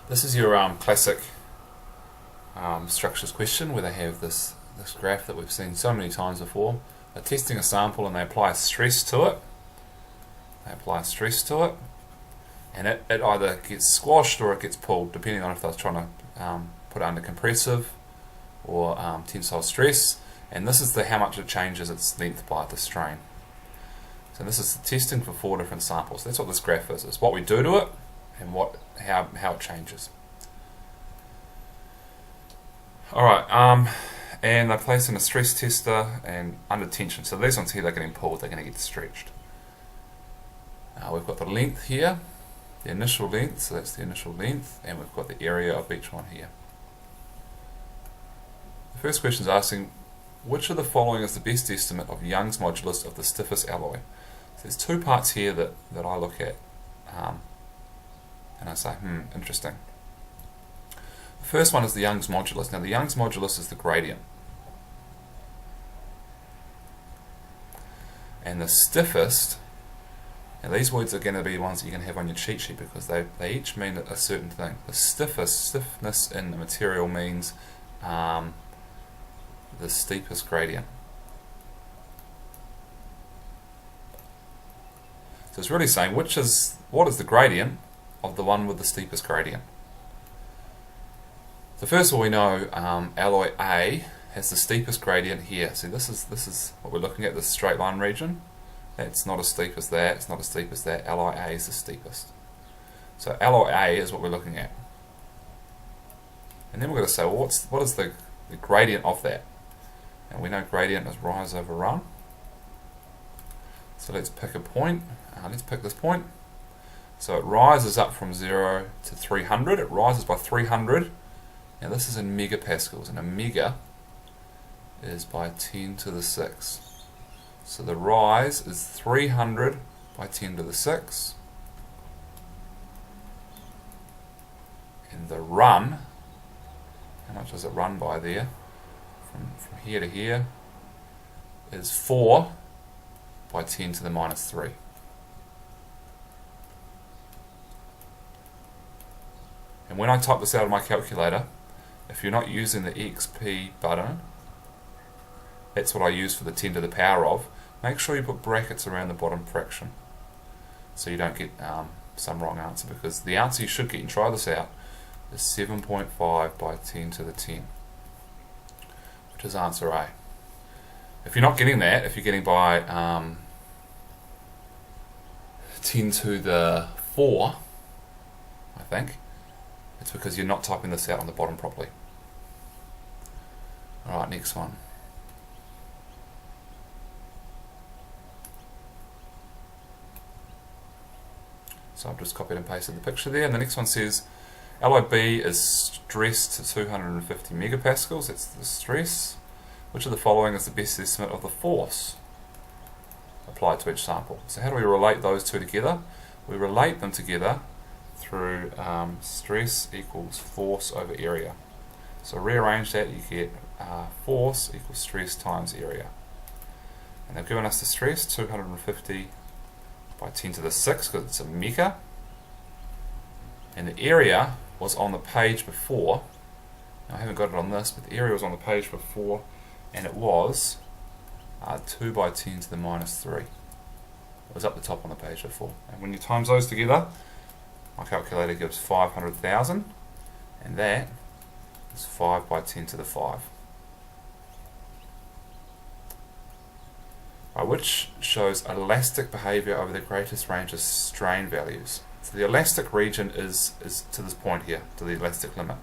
This is your classic structures question where they have this graph that we've seen so many times before. They're testing a sample and they apply a stress to it. And it either gets squashed or it gets pulled, depending on if they're trying to put it under compressive or tensile stress. And this is how much it changes its length by the strain. So this is testing for 4 different samples. That's what this graph is. It's what we do to it and how it changes. Alright, and they place in a stress tester and under tension. So these ones here, they're getting pulled, they're going to get stretched. We've got the length here, the initial length, so that's the initial length, and we've got the area of each one here. The first question is asking, which of the following is the best estimate of Young's modulus of the stiffest alloy? So there's two parts here that I look at, and I say, interesting. The first one is the Young's modulus. Now the Young's modulus is the gradient. And the stiffest, and these words are going to be ones that you can have on your cheat sheet because they each mean a certain thing. The stiffness in the material means the steepest gradient. So it's really saying what is the gradient of the one with the steepest gradient. So first of all, we know alloy A has the steepest gradient here. See, this is what we're looking at, this straight line region. That's not as steep as that, it's not as steep as that. Alloy A is the steepest. So alloy A is what we're looking at. And then we're going to say, well, what is the gradient of that? And we know gradient is rise over run. So let's pick a point. Let's pick this point. So it rises up from 0 to 300. It rises by 300. Now this is in megapascals, and a mega is by 10 to the 6. So the rise is 300 by 10 to the 6. And the run, how much does it run by there? From here to here is 4 by 10 to the minus 3. And when I type this out on my calculator, if you're not using the XP button, that's what I use for the 10 to the power of. Make sure you put brackets around the bottom fraction so you don't get some wrong answer, because the answer you should get, and try this out, is 7.5 by 10 to the 10, which is answer A. If you're not getting that, if you're getting by 10 to the 4, I think, it's because you're not typing this out on the bottom properly. Alright, next one. So I've just copied and pasted the picture there, and the next one says alloy B is stressed to 250 megapascals, that's the stress. Which of the following is the best estimate of the force applied to each sample? So how do we relate those two together? We relate them together through stress equals force over area. So rearrange that, you get force equals stress times area. And they've given us the stress, 250 by 10 to the 6, because it's a mega. And the area was on the page before. Now, I haven't got it on this, but the area was on the page before, and it was 2 by 10 to the minus 3. It was up the top on the page before. And when you times those together, my calculator gives 500,000, and that is 5 by 10 to the 5. Which shows elastic behavior over the greatest range of strain values. So the elastic region is to this point here, to the elastic limit.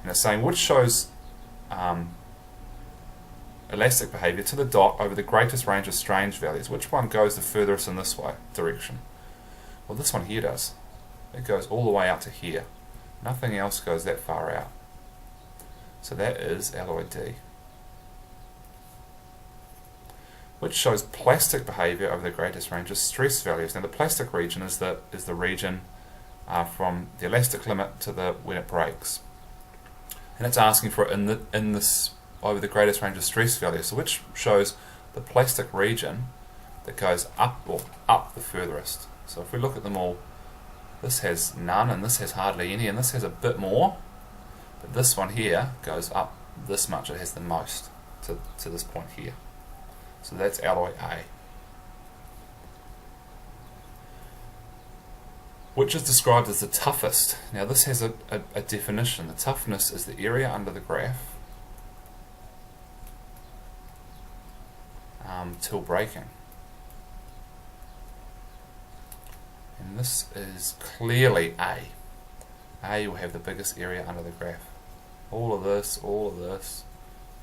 And it's saying which shows elastic behavior to the dot over the greatest range of strain values. Which one goes the furthest in this way direction? Well, this one here does. It goes all the way out to here. Nothing else goes that far out. So that is alloy D. Which shows plastic behavior over the greatest range of stress values. Now the plastic region is the region from the elastic limit to when it breaks, and it's asking for it in this over the greatest range of stress values. So which shows the plastic region that goes up the furthest. So if we look at them all, This has none, and this has hardly any, and this has a bit more. But this one here goes up this much. It has the most to this point here. So that's alloy A. Which is described as the toughest. Now this has a definition. The toughness is the area under the graph till breaking. And this is clearly A. A will have the biggest area under the graph. All of this, all of this,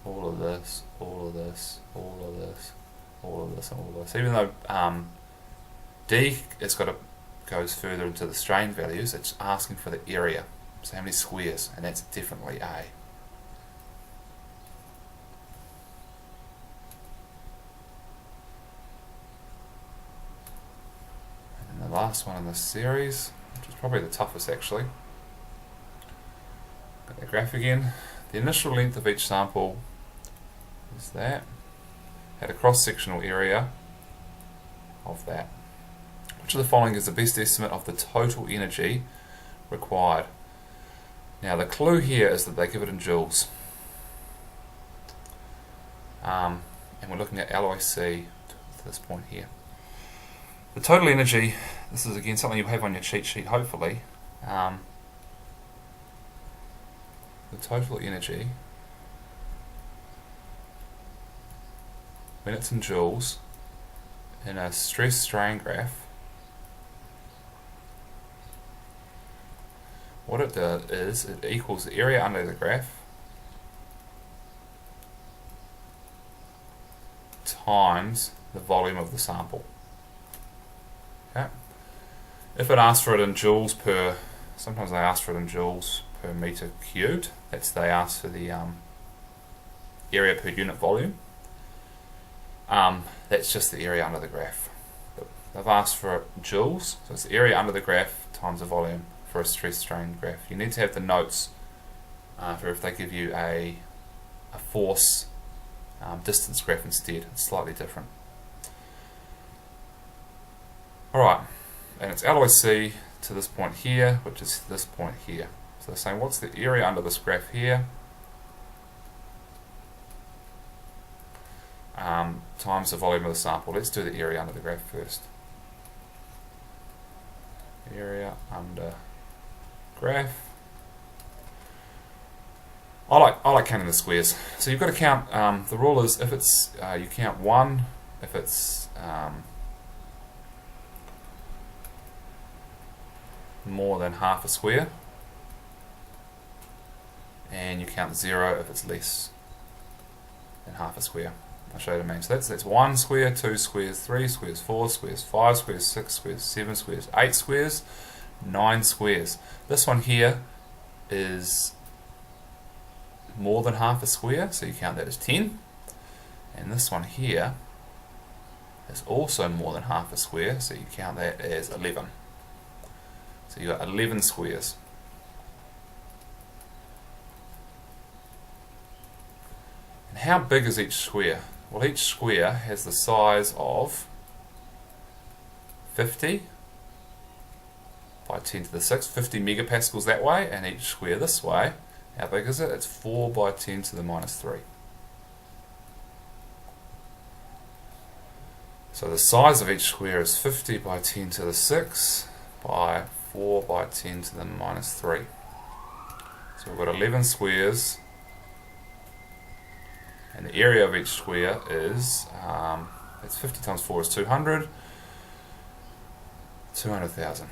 all of this, all of this, all of this, all of this, and all of this. Even though D goes further into the strain values, it's asking for the area. So how many squares? And that's definitely A. And then the last one in this series, which is probably the toughest actually. Got the graph again. The initial length of each sample is that. At a cross-sectional area of that. Which of the following is the best estimate of the total energy required? Now the clue here is that they give it in joules. And we're looking at alloy C to this point here. The total energy, this is again something you have on your cheat sheet hopefully. The total energy, when it's in joules, in a stress strain graph, what it does is it equals the area under the graph times the volume of the sample. Okay. If it asks for it in joules per, sometimes they ask for it in joules per meter cubed. They ask for the area per unit volume. That's just the area under the graph. They've asked for joules, so it's the area under the graph times the volume for a stress strain graph. You need to have the notes for if they give you a force distance graph instead. It's slightly different. Alright, and it's alloy C to this point here, which is this point here. So they're saying what's the area under this graph here times the volume of the sample. Let's do the area under the graph first. Area under graph. I like counting the squares. So you've got to count. The rule is if it's you count one if it's more than half a square, and you count 0 if it's less than half a square. I'll show you what I mean. So that's 1 square, 2 squares, 3 squares, 4 squares, 5 squares, 6 squares, 7 squares, 8 squares, 9 squares. This one here is more than half a square, so you count that as 10. And this one here is also more than half a square, so you count that as 11. So you've got 11 squares. And how big is each square? Well, each square has the size of 50 by 10 to the 6, 50 megapascals that way, and each square this way, how big is it? It's 4 by 10 to the minus 3. So the size of each square is 50 by 10 to the 6 by 4 by 10 to the minus 3. So we've got 11 squares, and the area of each square is, it's 50 times 4 is 200, 200,000.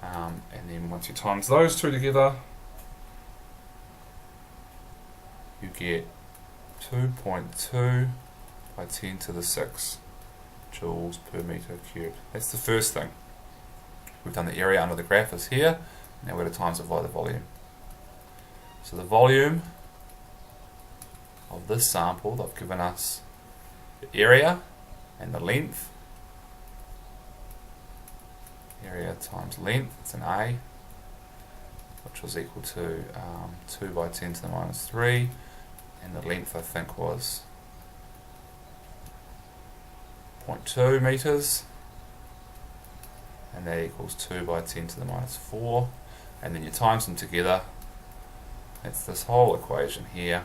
And then once you times those two together, you get 2.2 by 10 to the 6 joules per meter cubed. That's the first thing. We've done the area under the graph is here. Now we're going to times it by the volume. So the volume of this sample, they've given us the area and the length. Area times length, it's an A, which was equal to 2 by 10 to the minus 3, and the length I think was 0.2 meters, and that equals 2 by 10 to the minus 4, and then you times them together. That's this whole equation here.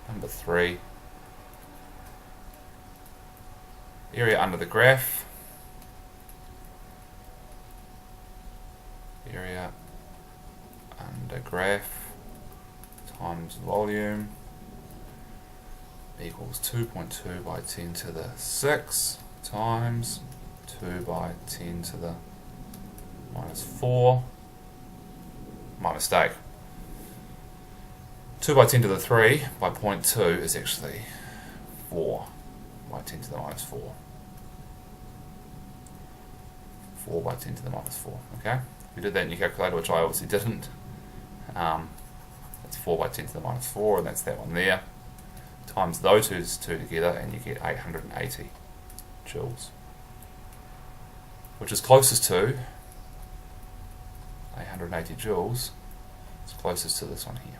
Number 3. Area under the graph. Area under graph times volume equals 2.2 by 10 to the 6 times 2 by 10 to the minus 4. My mistake. 2 by 10 to the 3 by 0.2 is actually 4 by 10 to the minus 4. 4 by 10 to the minus 4. Okay? If you did that in your calculator, which I obviously didn't, that's 4 by 10 to the minus 4, and that's that one there. Times those two together, and you get 880 joules, which is closest to 880 joules. It's closest to this one here.